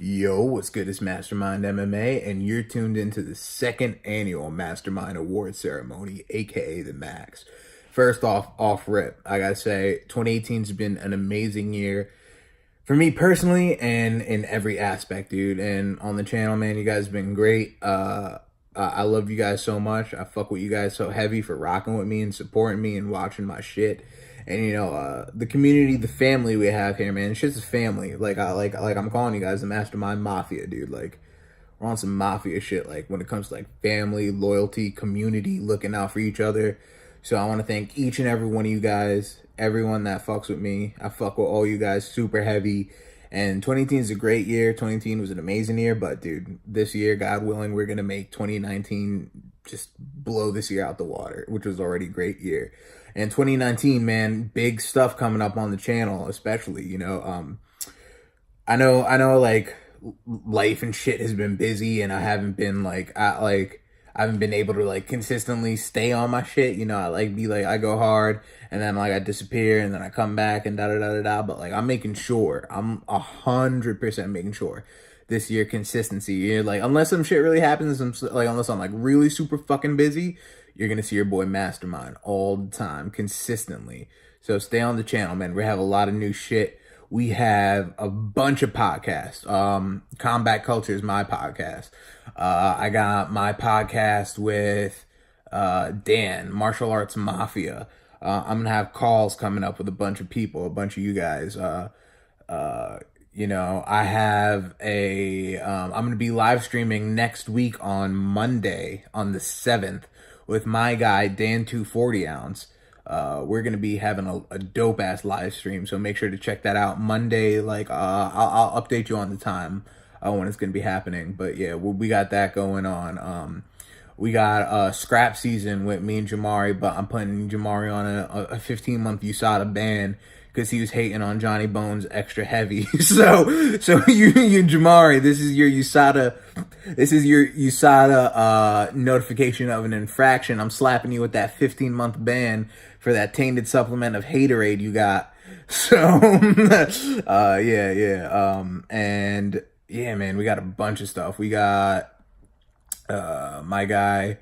Yo, what's good? It's Mastermind MMA, and you're tuned into the second annual Mastermind Award Ceremony, aka the Max. First off rip, I gotta say, 2018's been an amazing year for me personally and in every aspect, dude. And on the channel, man, you guys have been great. I love you guys so much. I fuck with you guys so heavy for rocking with me and supporting me and watching my shit. And the community, the family we have here, man, it's just a family. Like I'm calling you guys the Mastermind Mafia, dude. Like, we're on some mafia shit, like when it comes to like family, loyalty, community, looking out for each other. So I want to thank each and every one of you guys, everyone that fucks with me. I fuck with all you guys super heavy. And 2018 is a great year. 2018 was an amazing year, but dude, this year, God willing, we're gonna make 2019 just blow this year out the water, which was already a great year. And 2019, man, big stuff coming up on the channel, especially, I know like life and shit has been busy, and I haven't been I haven't been able to like consistently stay on my shit. I go hard and then like I disappear and then I come back and da da da da da. But like I'm 100% making sure this year consistency. Like unless some shit really happens, unless I'm like really super fucking busy, you're gonna see your boy Mastermind all the time, consistently. So stay on the channel, man. We have a lot of new shit. We have a bunch of podcasts. Combat Culture is my podcast. I got my podcast with Dan, Martial Arts Mafia. I'm gonna have calls coming up with a bunch of people, a bunch of you guys. I have I'm gonna be live streaming next week on Monday, on the 7th, with my guy Dan 240 ounce. We're gonna be having a dope ass live stream, so make sure to check that out Monday. I'll update you on the time when it's gonna be happening. But yeah, we got that going on. We got scrap season with me and Jamari, but I'm putting Jamari on a 15-month USADA ban because he was hating on Johnny Bones extra heavy. so you Jamari, this is your USADA. This is your USADA notification of an infraction. I'm slapping you with that 15-month ban for that tainted supplement of Haterade you got. So and yeah, man, we got a bunch of stuff. We got my guy.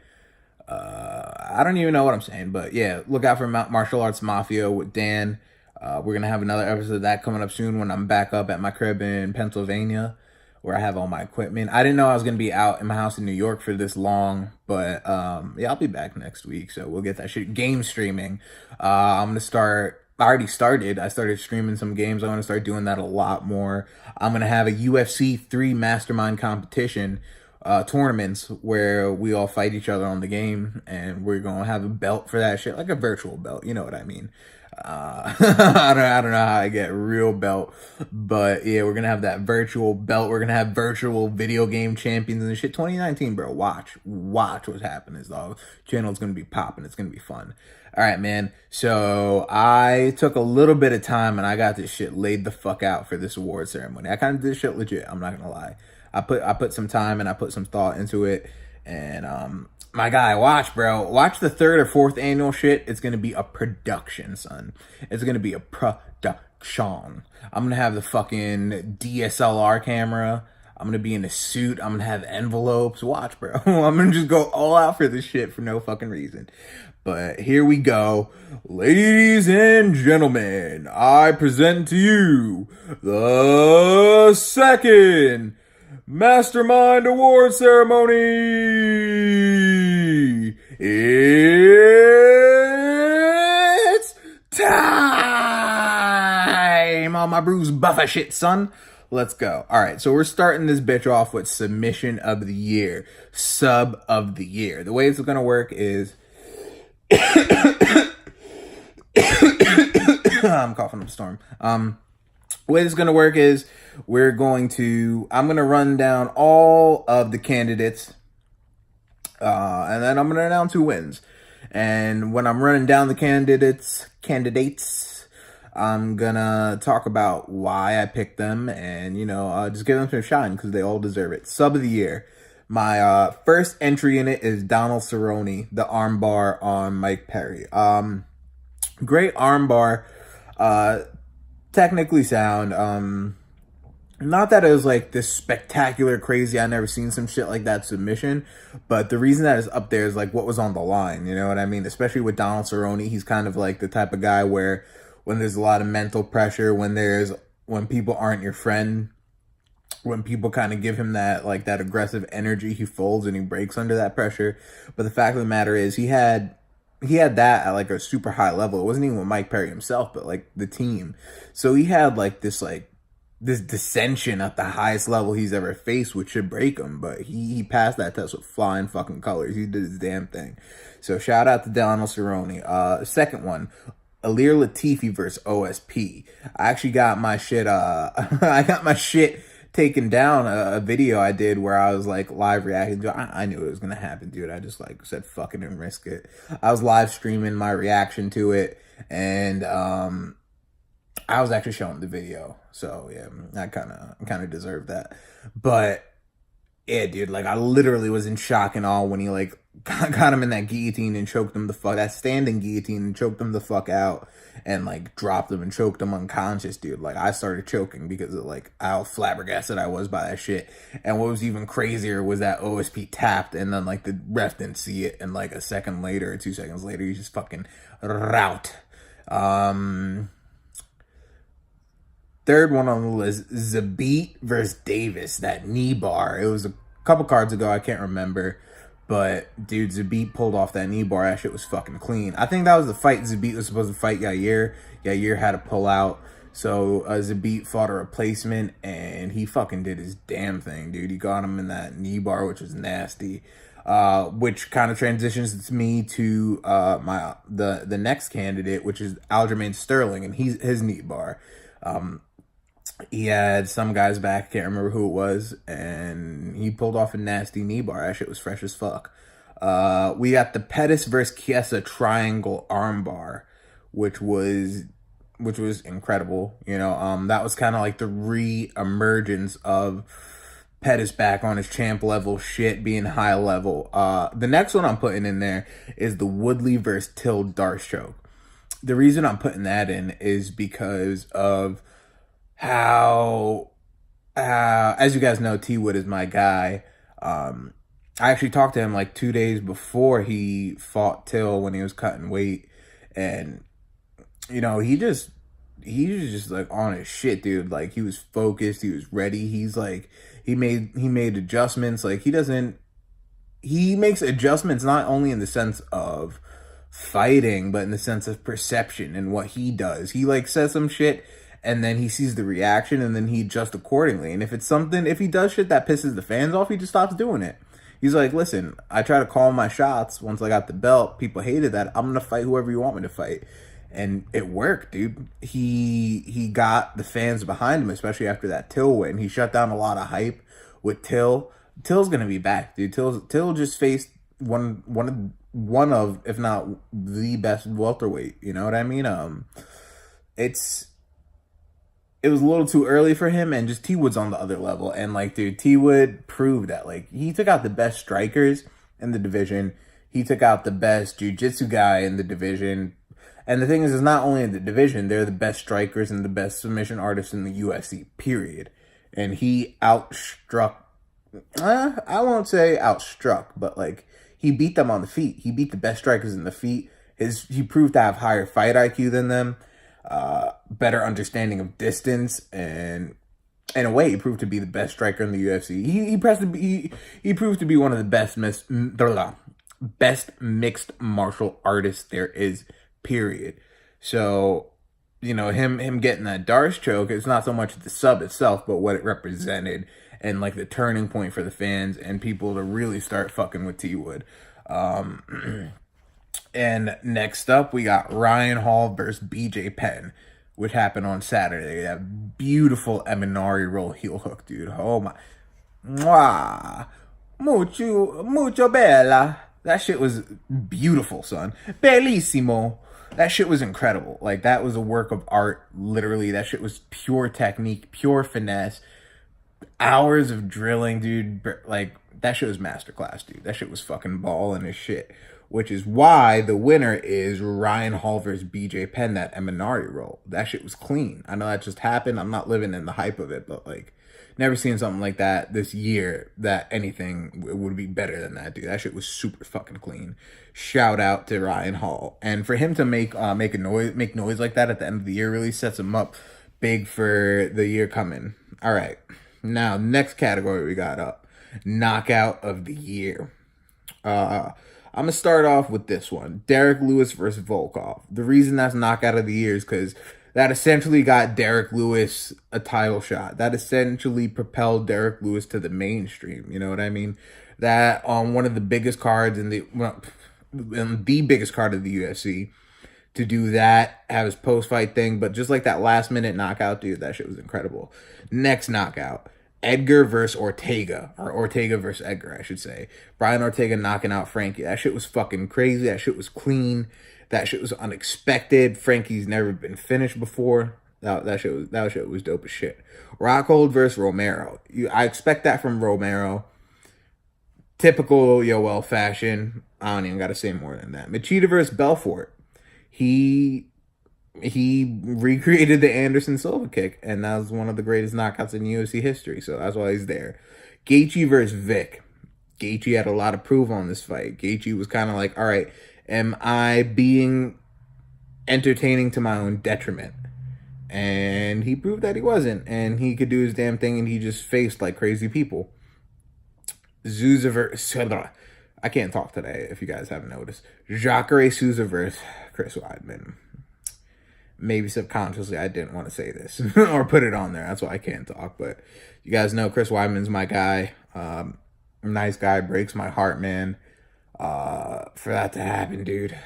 I don't even know what I'm saying, but yeah, look out for Martial Arts Mafia with Dan. We're gonna have another episode of that coming up soon when I'm back up at my crib in Pennsylvania, where I have all my equipment. I didn't know I was gonna be out in my house in New York for this long, but yeah, I'll be back next week, so we'll get that shit. Game streaming. I'm gonna start. I already started. I started streaming some games. I want to start doing that a lot more. I'm gonna have a UFC 3 Mastermind competition. Tournaments where we all fight each other on the game, and we're gonna have a belt for that shit, like a virtual belt, you know what I mean. I don't know how I get a real belt, but yeah, we're gonna have that virtual belt. We're gonna have virtual video game champions and shit. 2019, bro, watch what's happening, dog. Channel's gonna be popping. It's gonna be fun. All right, man. So I took a little bit of time and I got this shit laid the fuck out for this award ceremony. I kind of did this shit legit, I'm not gonna lie. I put some time and I put some thought into it. And my guy, watch the 3rd or 4th annual shit. It's gonna be a production, son. It's gonna be a production. I'm gonna have the fucking DSLR camera. I'm gonna be in a suit. I'm gonna have envelopes. Watch, bro. I'm gonna just go all out for this shit for no fucking reason. But here we go. Ladies and gentlemen, I present to you the second Mastermind Award Ceremony. It's time on my Bruce Buffer shit, son. Let's go. All right, so we're starting this bitch off with submission of the year, sub of the year. The way it's gonna work is I'm coughing up a storm. The way this is gonna work is I'm gonna run down all of the candidates, and then I'm gonna announce who wins. And when I'm running down the candidates, I'm gonna talk about why I picked them, and just give them some shine because they all deserve it. Sub of the year. My first entry in it is Donald Cerrone, the armbar on Mike Perry. Great armbar, technically sound. not that it was like this spectacular, crazy, I never seen some shit like that submission, but the reason that it's up there is like what was on the line, you know what I mean? Especially with Donald Cerrone, he's kind of like the type of guy where when there's a lot of mental pressure, when people aren't your friend, when people kind of give him that like that aggressive energy, he folds and he breaks under that pressure. But the fact of the matter is he had that at like a super high level. It wasn't even with Mike Perry himself, but like the team. So he had like this dissension at the highest level he's ever faced, which should break him. But he passed that test with flying fucking colors. He did his damn thing. So shout out to Donald Cerrone. Second one, Alir Latifi versus OSP. I actually got my shit. I got my shit taken down. A video I did where I was like live reacting to it. I knew it was gonna happen, dude. I just like said fuck it and risk it. I was live streaming my reaction to it, and I was actually showing the video. So yeah, I kind of deserved that. But yeah, dude, like I literally was in shock and awe when he like got him in that guillotine and choked him that standing guillotine and choked him the fuck out and like dropped him and choked him unconscious, dude. Like I started choking because of like how flabbergasted I was by that shit. And what was even crazier was that OSP tapped and then like the ref didn't see it, and like a second later or 2 seconds later he just fucking rout. Third one on the list, Zabit versus Davis, that knee bar. It was a couple cards ago, I can't remember. But, dude, Zabit pulled off that knee bar. That shit was fucking clean. I think that was the fight Zabit was supposed to fight Yair. Yair had to pull out. So, Zabit fought a replacement, and he fucking did his damn thing, dude. He got him in that knee bar, which was nasty. Which kind of transitions me to the next candidate, which is Aljamain Sterling, and his knee bar. He had some guy's back, can't remember who it was, and he pulled off a nasty knee bar. That shit was fresh as fuck. We got the Pettis versus Chiesa triangle armbar, which was incredible. You know, that was kind of like the re-emergence of Pettis back on his champ level shit, being high level. The next one I'm putting in there is the Woodley versus Till Darce choke. The reason I'm putting that in is because of how, as you guys know, T Wood is my guy. I actually talked to him like 2 days before he fought Till when he was cutting weight, and you know he was just like on his shit, dude. Like he was focused, he was ready. He's like he made adjustments. Like he makes adjustments not only in the sense of fighting, but in the sense of perception and what he does. He like says some shit and then he sees the reaction and then he adjusts accordingly. And if he does shit that pisses the fans off, he just stops doing it. He's like, listen, I try to call my shots once I got the belt. People hated that. I'm going to fight whoever you want me to fight. And it worked, dude. He got the fans behind him, especially after that Till win. He shut down a lot of hype with Till. Till's going to be back, dude. Till just faced one of, if not the best welterweight. You know what I mean? It was a little too early for him, and just T Wood's on the other level. And like, dude, T Wood proved that like he took out the best strikers in the division. He took out the best jiu-jitsu guy in the division. And the thing is, it's not only in the division, they're the best strikers and the best submission artists in the UFC, period. And he outstruck, I won't say outstruck, but like he beat them on the feet. He beat the best strikers in the feet. He proved to have higher fight IQ than them, better understanding of distance, and in a way, he proved to be the best striker in the UFC. He proved to be one of the best mixed martial artists there is, period. So, you know, him getting that Darce choke, it's not so much the sub itself, but what it represented and like the turning point for the fans and people to really start fucking with T Wood. And next up, we got Ryan Hall versus BJ Penn, which happened on Saturday. That beautiful Eminari roll heel hook, dude. Oh my. Mwah. Mucho bella. That shit was beautiful, son. Bellissimo. That shit was incredible. Like, that was a work of art, literally. That shit was pure technique, pure finesse. Hours of drilling, dude. Like, that shit was masterclass, dude. That shit was fucking balling as shit. Which is why the winner is Ryan Hall versus BJ Penn, that Eminari roll. That shit was clean. I know that just happened. I'm not living in the hype of it, but like, Never seen something like that this year that anything would be better than that, dude. That shit was super fucking clean. Shout out to Ryan Hall. And for him to make noise like that at the end of the year really sets him up big for the year coming. All right. Now, next category we got up. Knockout of the year. I'm gonna start off with this one: Derek Lewis versus Volkov. The reason that's knockout of the year is because that essentially got Derek Lewis a title shot. That essentially propelled Derek Lewis to the mainstream. You know what I mean? That on one of the biggest cards in the biggest card of the UFC, to do that, have his post-fight thing, but just like that last-minute knockout, dude, that shit was incredible. Next knockout: Edgar versus Ortega, or Ortega versus Edgar, I should say. Brian Ortega knocking out Frankie. That shit was fucking crazy. That shit was clean. That shit was unexpected. Frankie's never been finished before. That shit was dope as shit. Rockhold versus Romero. I expect that from Romero. Typical Yoel fashion. I don't even got to say more than that. Machida versus Belfort. He recreated the Anderson Silva kick, and that was one of the greatest knockouts in UFC history, so that's why he's there. Gaethje versus Vic. Gaethje had a lot of proof on this fight. Gaethje was kind of like, all right, am I being entertaining to my own detriment? And he proved that he wasn't, and he could do his damn thing, and he just faced like crazy people. Souza versus... I can't talk today, if you guys haven't noticed. Jacare Souza versus Chris Weidman. Maybe subconsciously I didn't want to say this or put it on there. That's why I can't talk. But you guys know Chris Weidman's my guy. Nice guy. Breaks my heart, man. For that to happen, dude.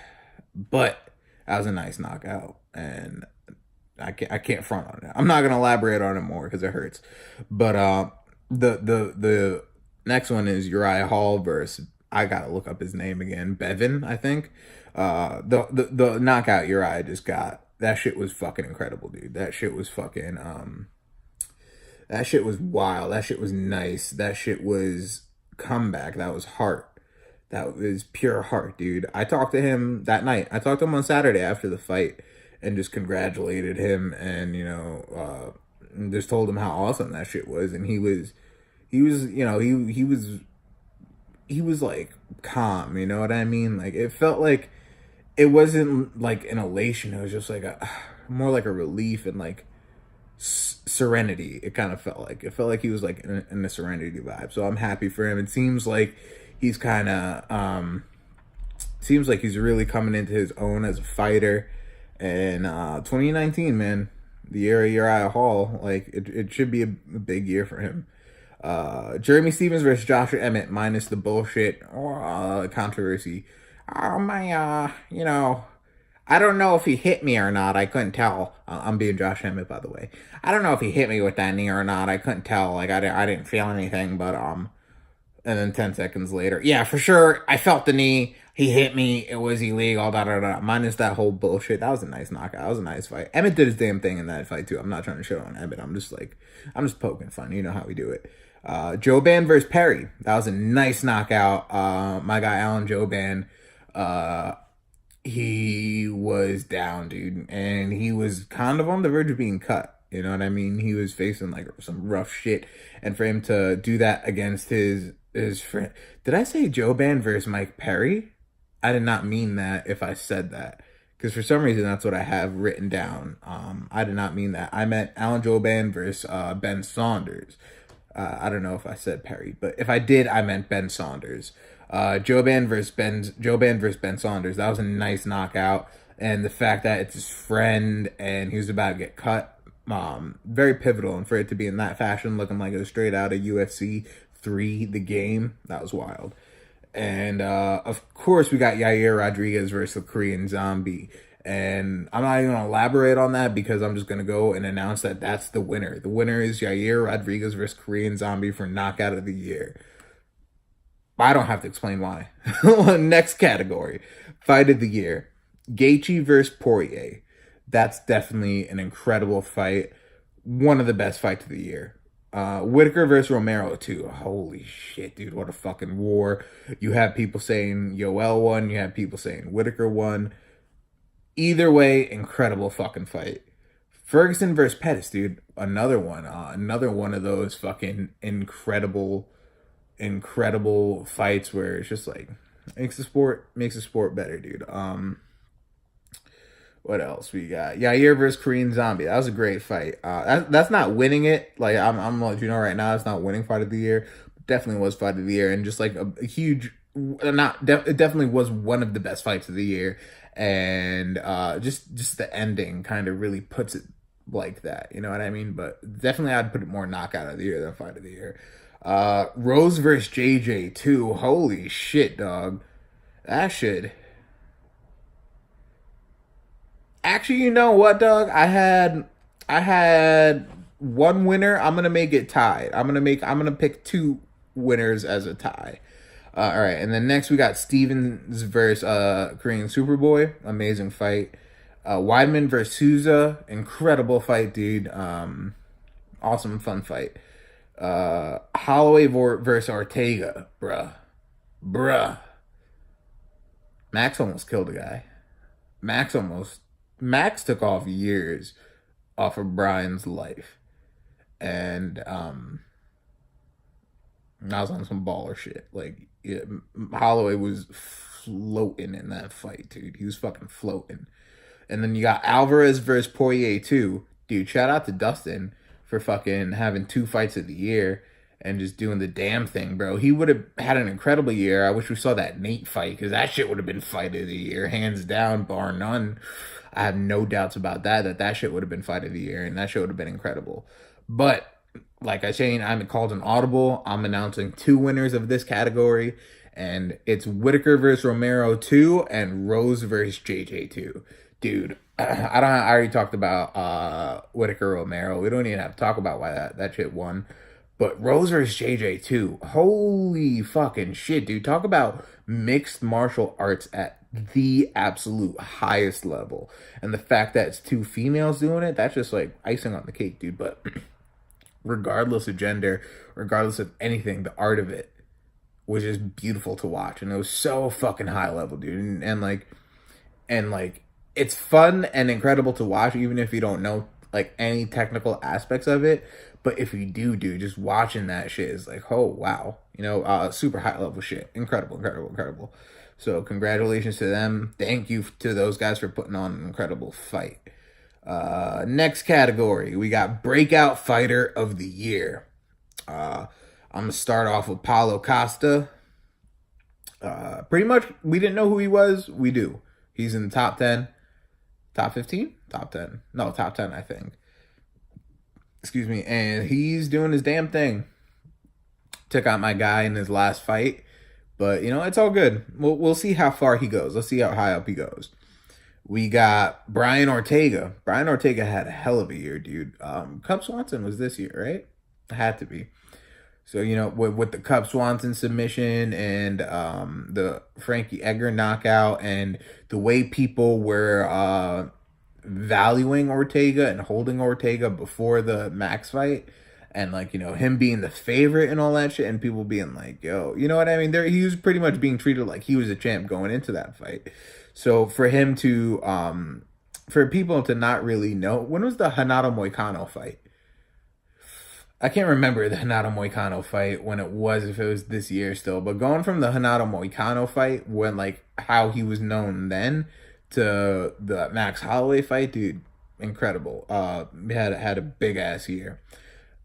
But that was a nice knockout. And I can't front on it. I'm not going to elaborate on it more because it hurts. But the next one is Uriah Hall versus... I gotta look up his name again. Bevan, I think. The knockout Uriah just got. That shit was fucking incredible, dude. That shit was fucking that shit was wild. That shit was nice. That shit was comeback. That was heart. That was pure heart, dude. I talked to him that night. I talked to him on Saturday after the fight and just congratulated him and, just told him how awesome that shit was. And he was like calm, you know what I mean? Like it felt like it wasn't like an elation. It was just like more like a relief and like serenity. It kind of felt like he was like in the serenity vibe. So I'm happy for him. It seems like he's kind of seems like he's really coming into his own as a fighter. And 2019, man, the year of Uriah Hall, like it should be a big year for him. Jeremy Stevens versus Joshua Emmett, minus the bullshit controversy. Oh my, I don't know if he hit me or not. I couldn't tell. I'm being Josh Emmett, by the way. I don't know if he hit me with that knee or not. I couldn't tell. Like I didn't feel anything, but and then 10 seconds later, yeah, for sure, I felt the knee. He hit me. It was illegal. Minus that whole bullshit. That was a nice knockout. That was a nice fight. Emmett did his damn thing in that fight too. I'm not trying to shit on Emmett. I'm just poking fun. You know how we do it. Joban versus Perry. That was a nice knockout. My guy Alan Joban, he was down, dude, and he was kind of on the verge of being cut. You know what I mean? He was facing like some rough shit, and for him to do that against his friend. Did I say Joban versus Mike Perry? I did not mean that if I said that, because for some reason that's what I have written down. I did not mean that. I meant Alan Joban versus Ben Saunders. I don't know if I said Perry, but if I did, I meant Ben Saunders. Joban versus Ben Saunders. That was a nice knockout, and the fact that it's his friend and he was about to get cut, very pivotal. And for it to be in that fashion, looking like it was straight out of UFC 3, the game, that was wild. And of course, we got Yair Rodriguez versus the Korean Zombie. And I'm not even going to elaborate on that because I'm just going to go and announce that that's the winner. The winner is Yair Rodriguez versus Korean Zombie for knockout of the year. I don't have to explain why. Next category, fight of the year. Gaethje versus Poirier. That's definitely an incredible fight. One of the best fights of the year. Whitaker versus Romero too. Holy shit, dude. What a fucking war. You have people saying Yoel won. You have people saying Whitaker won. Either way, incredible fucking fight. Ferguson versus Pettis, dude. Another one of those fucking incredible fights where it's just like makes the sport better, dude. What else we got? Yair versus Korean Zombie. That was a great fight. That's not winning it. Like I'm letting you know right now, it's not winning fight of the year. Definitely was fight of the year, and just like a huge, it definitely was one of the best fights of the year. And just the ending kind of really puts it like that. You know what I mean? But definitely, I'd put it more knockout of the year than fight of the year. Rose versus JJ too. Holy shit, dog. That should. Actually, you know what, dog? I had one winner. I'm gonna make it tied. I'm gonna pick two winners as a tie. All right, and then next we got Stevens versus Korean Superboy. Amazing fight. Weidman versus Souza. Incredible fight, dude. Awesome, fun fight. Holloway versus Ortega. Bruh. Max almost killed a guy. Max took off years off of Brian's life. And I was on some baller shit. Like, yeah, Holloway was floating in that fight, dude. He was fucking floating. And then you got Alvarez versus Poirier too. Dude, shout out to Dustin for fucking having 2 fights of the year and just doing the damn thing, bro. He would have had an incredible year. I wish we saw that Nate fight, because that shit would have been fight of the year, hands down, bar none. I have no doubts about that shit would have been fight of the year, and that shit would have been incredible. But like I say, I'm called an audible. I'm announcing 2 winners of this category, and it's Whitaker versus Romero 2 and Rose versus JJ 2. Dude, I already talked about Whitaker Romero. We don't even have to talk about why that shit won. But Rose versus JJ 2. Holy fucking shit, dude. Talk about mixed martial arts at the absolute highest level. And the fact that it's 2 females doing it, that's just like icing on the cake, dude. But regardless of gender, regardless of anything, the art of it was just beautiful to watch. And it was so fucking high level, dude. And like it's fun and incredible to watch, even if you don't know like any technical aspects of it. But if you do, dude, just watching that shit is like, oh wow, you know, super high level shit. Incredible. So congratulations to them. Thank you to those guys for putting on an incredible fight. Next category, we got Breakout Fighter of the Year. I'm gonna start off with Paulo Costa. Pretty much, we didn't know who he was. We do. He's in the top 10. Top 15? Top 10. No, top 10, I think. Excuse me. And he's doing his damn thing. Took out my guy in his last fight. But, you know, it's all good. We'll see how far he goes. Let's see how high up he goes. We got Brian Ortega. Brian Ortega had a hell of a year, dude. Cub Swanson was this year, right? It had to be. So, you know, with the Cub Swanson submission and the Frankie Edgar knockout and the way people were valuing Ortega and holding Ortega before the Max fight, and like, you know, him being the favorite and all that shit, and people being like, yo, you know what I mean? He was pretty much being treated like he was a champ going into that fight. So for him to, for people to not really know, when was the Renato Moicano fight? I can't remember the Renato Moicano fight when it was, if it was this year still, but going from the Renato Moicano fight, when like how he was known then, to the Max Holloway fight, dude, incredible. Had a big ass year.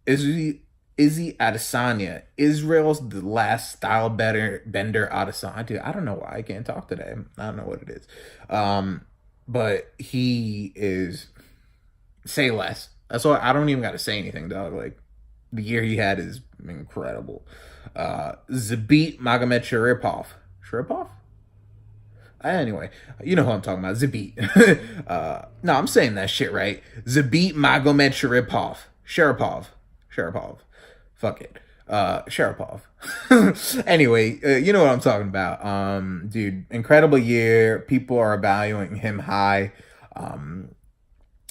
Izzy Adesanya, Israel's the last style bender Adesanya. Dude, I don't know why I can't talk today. I don't know what it is. But he is, say less. That's why I don't even got to say anything, dog. Like, the year he had is incredible. Zabit Magomed Sharipov? Anyway, you know who I'm talking about. Zabit. No, I'm saying that shit right. Zabit Magomed Sharipov. Fuck it. Sharipov. Anyway, you know what I'm talking about. Dude, incredible year. People are valuing him high.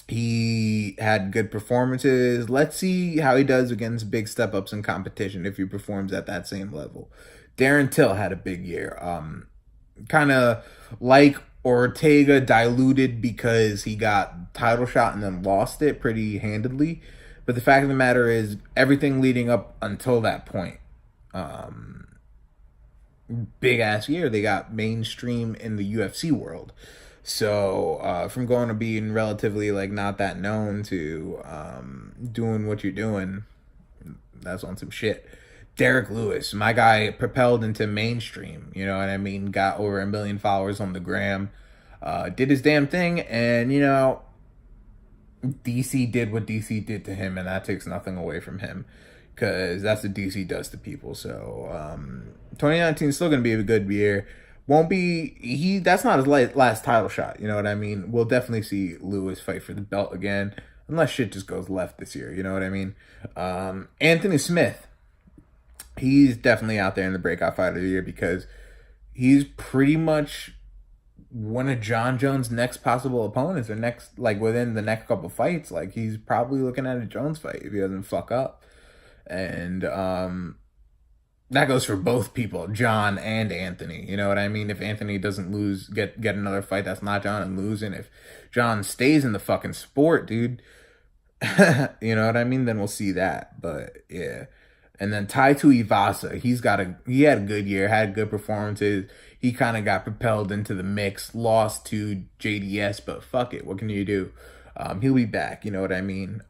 He had good performances. Let's see how he does against big step-ups in competition if he performs at that same level. Darren Till had a big year. Kind of like Ortega diluted because he got title shot and then lost it pretty handedly. But the fact of the matter is, everything leading up until that point, big ass year, they got mainstream in the UFC world. So from going to being relatively like not that known to doing what you're doing, that's on some shit. Derek Lewis, my guy, propelled into mainstream. You know what I mean? Got over 1 million followers on the gram. Did his damn thing, and DC did what DC did to him, and that takes nothing away from him, because that's what DC does to people. So 2019 is still gonna be a good year. Won't be that's not his last title shot. You know what I mean? We'll definitely see Lewis fight for the belt again, unless shit just goes left this year. You know what I mean? Anthony Smith, he's definitely out there in the breakout fighter of the year, because he's pretty much one of John Jones' next possible opponents, or next, like within the next couple fights. Like, he's probably looking at a Jones fight if he doesn't fuck up. And that goes for both people, John and Anthony. You know what I mean? If Anthony doesn't lose, get another fight that's not John and losing, if John stays in the fucking sport, dude, you know what I mean? Then we'll see that. But yeah. And then Tai Tuivasa, he had a good year, had good performances. He kind of got propelled into the mix, lost to JDS, but fuck it, what can you do? He'll be back, you know what I mean?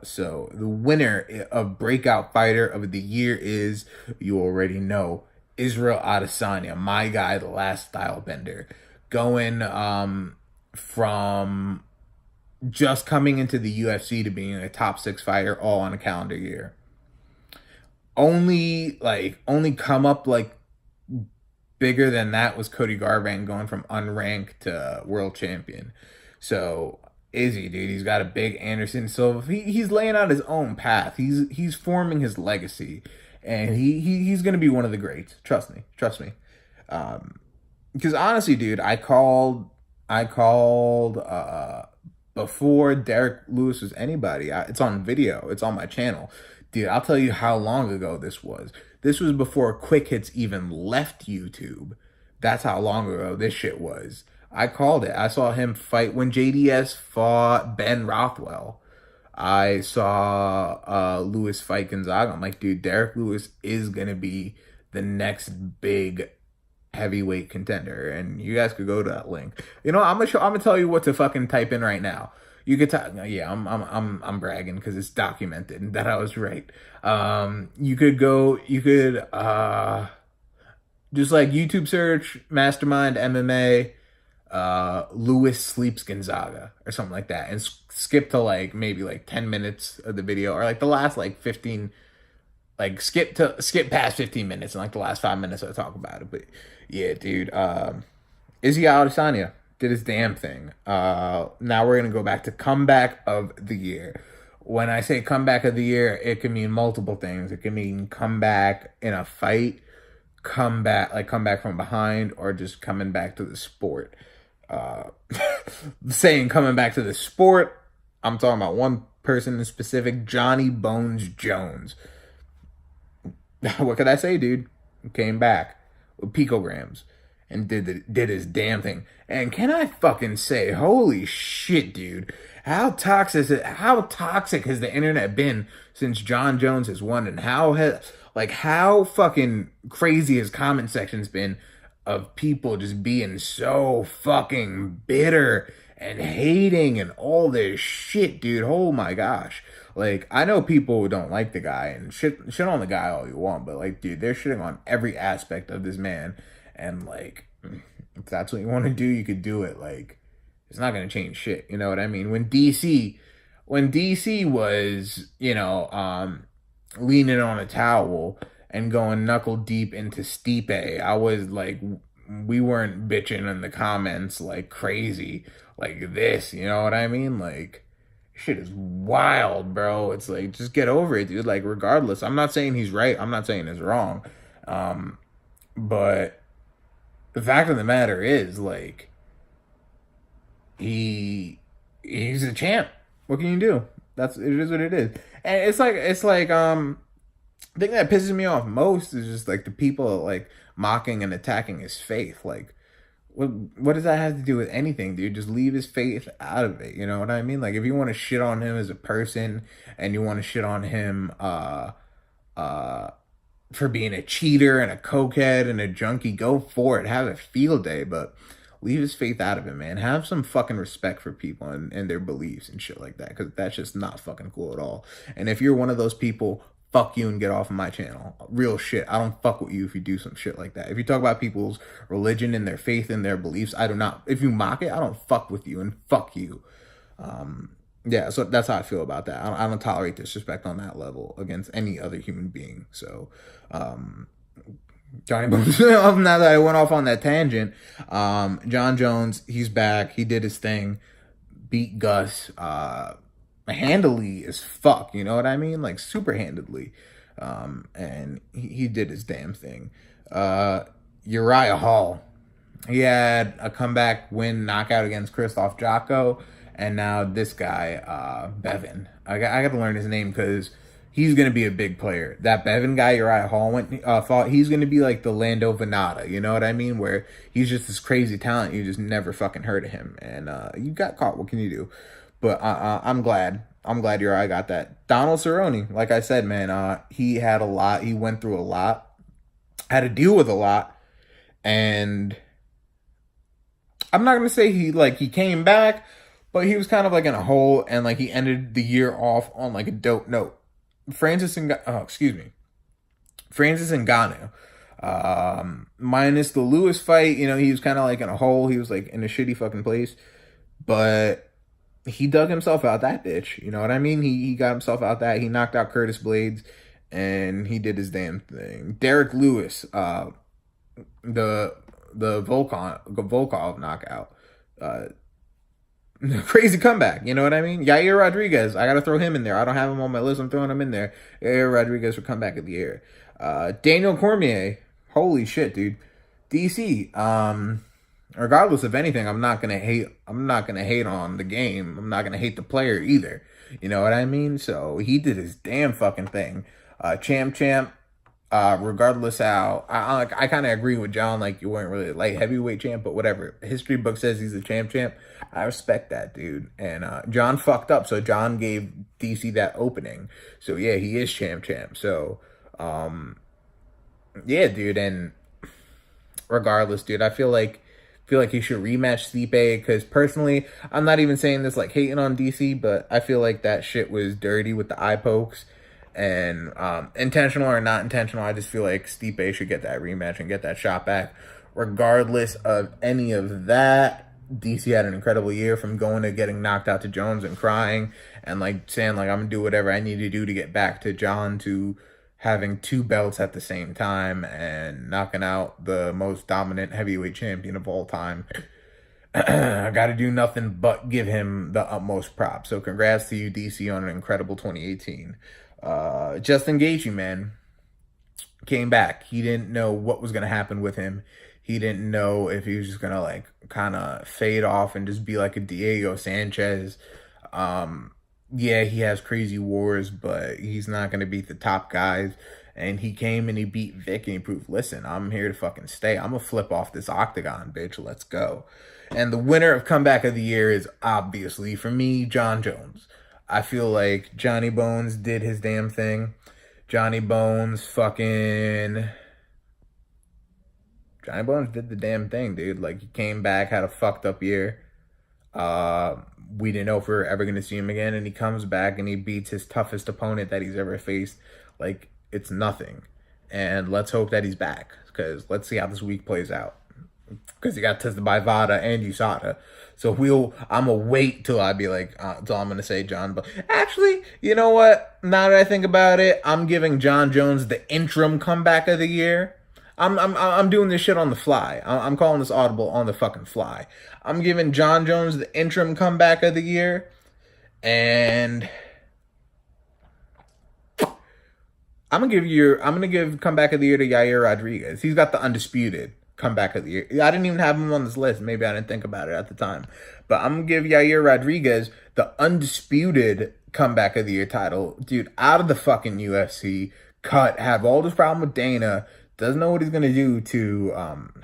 So the winner of Breakout Fighter of the Year is, you already know, Israel Adesanya, my guy, the last style bender. Going from just coming into the UFC to being a top 6 fighter all on a calendar year. Only come up like bigger than that was Cody Garbrandt, going from unranked to world champion. So Izzy, dude, he's got a big Anderson Silva. He's laying out his own path. He's forming his legacy, and he's gonna be one of the greats. Trust me. Because honestly, dude, I called before Derek Lewis was anybody. It's on video. It's on my channel. Dude, I'll tell you how long ago this was. This was before Quick Hits even left YouTube. That's how long ago this shit was. I called it. I saw him fight when JDS fought Ben Rothwell. I saw Lewis fight Gonzaga. I'm like, dude, Derek Lewis is going to be the next big heavyweight contender. And you guys could go to that link. You know, I'm gonna tell you what to fucking type in right now. You could yeah, I'm bragging because it's documented that I was right. You could just like YouTube search Mastermind MMA Lewis sleeps Gonzaga or something like that, and skip to like maybe like 10 minutes of the video, or like the last like 15, like skip past 15 minutes and like the last 5 minutes I talk about it. But yeah, dude, Izzy Adesanya did his damn thing. Now we're going to go back to comeback of the year. When I say comeback of the year, it can mean multiple things. It can mean comeback in a fight, comeback from behind, or just coming back to the sport. Saying coming back to the sport, I'm talking about one person in specific, Johnny Bones Jones. What could I say, dude? Came back with picograms and did his damn thing. And can I fucking say, holy shit, dude, how toxic has the internet been since John Jones has won, and how fucking crazy his comment section's been of people just being so fucking bitter and hating and all this shit, dude. Oh my gosh. Like, I know people who don't like the guy and shit on the guy all you want, but like, dude, they're shitting on every aspect of this man. And like, if that's what you want to do, you could do it. Like, it's not gonna change shit. You know what I mean? When DC was, leaning on a towel and going knuckle deep into Stipe, I was like, we weren't bitching in the comments like crazy like this. You know what I mean? Like, shit is wild, bro. It's like, just get over it, dude. Like, regardless, I'm not saying he's right. I'm not saying it's wrong. But the fact of the matter is, like, he's a champ. What can you do? It is what it is. And it's like the thing that pisses me off most is just like the people like mocking and attacking his faith. Like, what does that have to do with anything, dude? Just leave his faith out of it. You know what I mean? Like, if you want to shit on him as a person and you want to shit on him uh for being a cheater and a cokehead and a junkie, go for it. Have a field day, but leave his faith out of it, man. Have some fucking respect for people and their beliefs and shit like that, because that's just not fucking cool at all. And if you're one of those people, fuck you and get off of my channel. Real shit. I don't fuck with you if you do some shit like that. If you talk about people's religion and their faith and their beliefs, I do not. If you mock it, I don't fuck with you, and fuck you. Yeah, so that's how I feel about that. I don't tolerate disrespect on that level against any other human being. So, Johnny Bones, now that I went off on that tangent, John Jones, he's back. He did his thing, beat Gus, handily as fuck, you know what I mean? Like, super handedly. And he did his damn thing. Uriah Hall, he had a comeback win knockout against Krzysztof Jotko. And now this guy, Bevan. I got to learn his name because he's going to be a big player. That Bevan guy, Uriah Hall, thought he's going to be like the Lando Venata. You know what I mean? Where he's just this crazy talent. You just never fucking heard of him. And you got caught. What can you do? But I'm glad. I'm glad Uriah got that. Donald Cerrone, like I said, man, he had a lot. He went through a lot. Had to deal with a lot. And I'm not going to say he came back, but he was kind of like in a hole, and like he ended the year off on like a dope note. Francis Ngannou, minus the Lewis fight, you know, he was kind of like in a hole. He was like in a shitty fucking place, but he dug himself out that bitch. You know what I mean? He got himself out that. He knocked out Curtis Blades, and he did his damn thing. Derek Lewis, the Volkov knockout. Crazy comeback, you know what I mean? Yair Rodriguez, I gotta throw him in there. I don't have him on my list. I'm throwing him in there. Yair Rodriguez for comeback of the year. Daniel Cormier, holy shit, dude. DC, regardless of anything, I'm not gonna hate on the game. I'm not gonna hate the player either. You know what I mean? So he did his damn fucking thing. Champ. Regardless how I kind of agree with John, like you weren't really a light heavyweight champ, but whatever. History book says he's a champ. I respect that, dude. And John fucked up, so John gave DC that opening. So yeah, he is champ. So yeah, dude. And regardless, dude, I feel like he should rematch Stipe, because personally, I'm not even saying this like hating on DC, but I feel like that shit was dirty with the eye pokes. And intentional or not intentional, I just feel like Stipe should get that rematch and get that shot back. Regardless of any of that, DC had an incredible year, from going to getting knocked out to Jones and crying and like saying like I'm gonna do whatever I need to do to get back to John, to having 2 belts at the same time and knocking out the most dominant heavyweight champion of all time. I got to do nothing but give him the utmost props. So congrats to you, DC, on an incredible 2018. Justin Gaethje, man, came back. He didn't know what was going to happen with him. He didn't know if he was just going to like kind of fade off and just be like a Diego Sanchez. Yeah, he has crazy wars, but he's not going to beat the top guys. And he came and he beat Vic, and he proved, listen, I'm here to fucking stay. I'm going to flip off this octagon, bitch. Let's go. And the winner of Comeback of the Year is obviously, for me, John Jones. I feel like Johnny Bones did his damn thing. Johnny Bones did the damn thing, dude. Like, he came back, had a fucked up year. We didn't know if we were ever going to see him again. And he comes back and he beats his toughest opponent that he's ever faced. Like, it's nothing. And let's hope that he's back, because let's see how this week plays out. Because he got tested by Vada and USADA. So I'm going to wait till I be like, till I'm going to say John. But actually, you know what? Now that I think about it, I'm giving John Jones the interim Comeback of the Year. I'm doing this shit on the fly. I'm calling this audible on the fucking fly. I'm giving John Jones the interim Comeback of the Year. And I'm going to give Comeback of the Year to Yair Rodriguez. He's got the undisputed Comeback of the Year. I didn't even have him on this list. Maybe I didn't think about it at the time. But I'm going to give Yair Rodriguez the undisputed Comeback of the Year title. Dude, out of the fucking UFC, have all this problem with Dana, doesn't know what he's gonna do to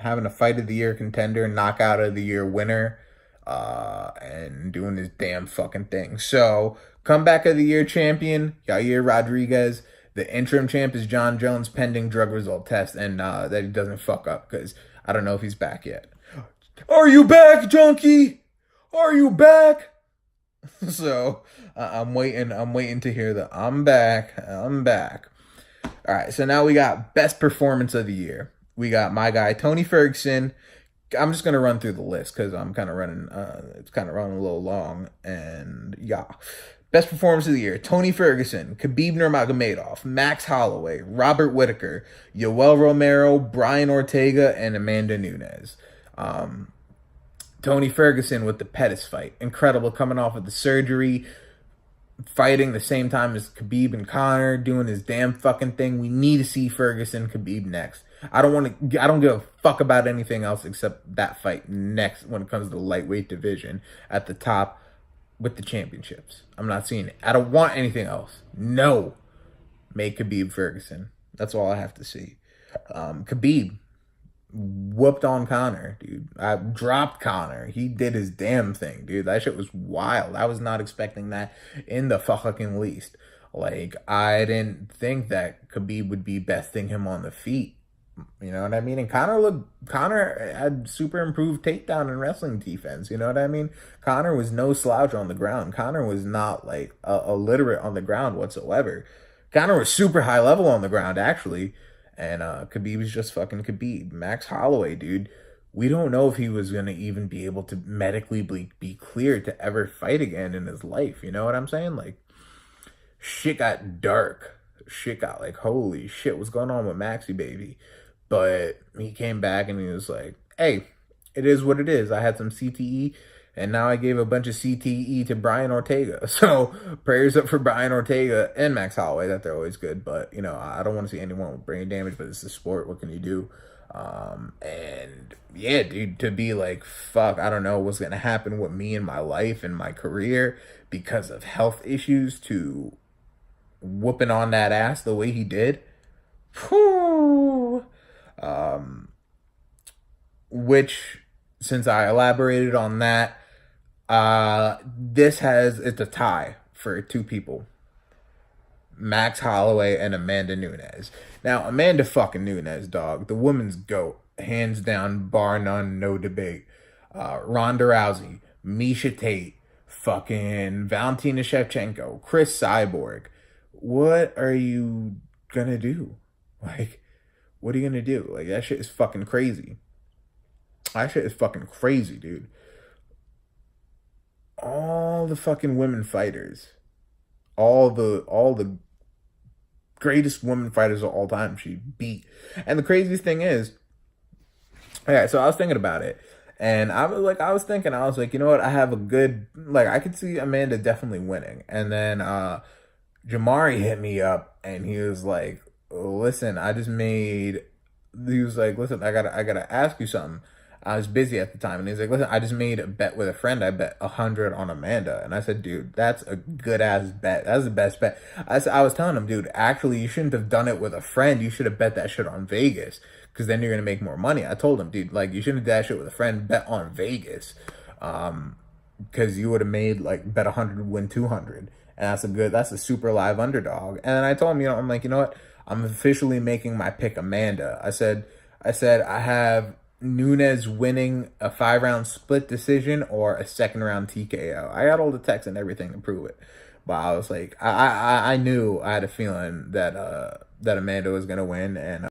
having a fight of the year contender, knockout of the year winner, and doing his damn fucking thing. So comeback of the year champion, Yair Rodriguez. The interim champ is John Jones, pending drug result test, and that he doesn't fuck up, because I don't know if he's back yet. Are you back, junkie? Are you back? So I'm waiting to hear that I'm back. All right, so now we got best performance of the year. We got my guy Tony Ferguson. I'm just gonna run through the list because I'm kind of running. It's kind of running a little long, and yeah. Best performance of the year: Tony Ferguson, Khabib Nurmagomedov, Max Holloway, Robert Whittaker, Yoel Romero, Brian Ortega, and Amanda Nunes. Tony Ferguson with the Pettis fight. Incredible, coming off of the surgery, fighting the same time as Khabib and Conor, doing his damn fucking thing. We need to see Ferguson Khabib next. I don't give a fuck about anything else except that fight next when it comes to the lightweight division at the top with the championships. I'm not seeing it. I don't want anything else. No. Make Khabib Ferguson. That's all I have to see. Khabib whooped on Conor, dude. I dropped Conor. He did his damn thing, dude. That shit was wild. I was not expecting that in the fucking least. Like, I didn't think that Khabib would be besting him on the feet. You know what I mean? And Conor had super improved takedown and wrestling defense. You know what I mean? Conor was no slouch on the ground. Conor was not like illiterate on the ground whatsoever. Conor was super high level on the ground, actually. And Khabib was just fucking Khabib. Max Holloway, dude. We don't know if he was going to even be able to medically be cleared to ever fight again in his life. You know what I'm saying? Like, shit got dark. Shit got like, holy shit, what's going on with Maxie, baby? But he came back and he was like, hey, it is what it is. I had some CTE, and now I gave a bunch of CTE to Brian Ortega. So prayers up for Brian Ortega and Max Holloway, that they're always good. But, you know, I don't want to see anyone with brain damage, but it's a sport. What can you do? And yeah, dude, to be like, fuck, I don't know what's going to happen with me in my life and my career because of health issues, to whooping on that ass the way he did. Whew. Which, since I elaborated on that, it's a tie for two people. Max Holloway and Amanda Nunes. Now, Amanda fucking Nunes, dog. The woman's GOAT. Hands down, bar none, no debate. Ronda Rousey, Miesha Tate, fucking Valentina Shevchenko, Chris Cyborg. What are you gonna do? Like, what are you gonna do? Like, that shit is fucking crazy. That shit is fucking crazy, dude. All the fucking women fighters, all the greatest women fighters of all time, she beat. And the craziest thing is, okay, so I was thinking about it, and I was thinking, you know what? I have a good, like, I could see Amanda definitely winning. And then Jamari hit me up, and he was like, listen, listen, I gotta ask you something. I was busy at the time, and he's like, listen, I just made a bet with a friend. I bet 100 on Amanda. And I said, dude, that's a good ass bet. That's the best bet. I was telling him, dude, actually, you shouldn't have done it with a friend. You should have bet that shit on Vegas, because then you're going to make more money. I told him, dude, like, you shouldn't have done that shit with a friend. Bet on Vegas. Because you would have made, like, bet 100, win 200. And that's a super live underdog. And then I told him, you know, I'm like, you know what? I'm officially making my pick Amanda. I said I have Nunes winning a 5-round split decision or a 2nd-round TKO. I got all the text and everything to prove it. But I was like, I knew, I had a feeling that Amanda was gonna win, and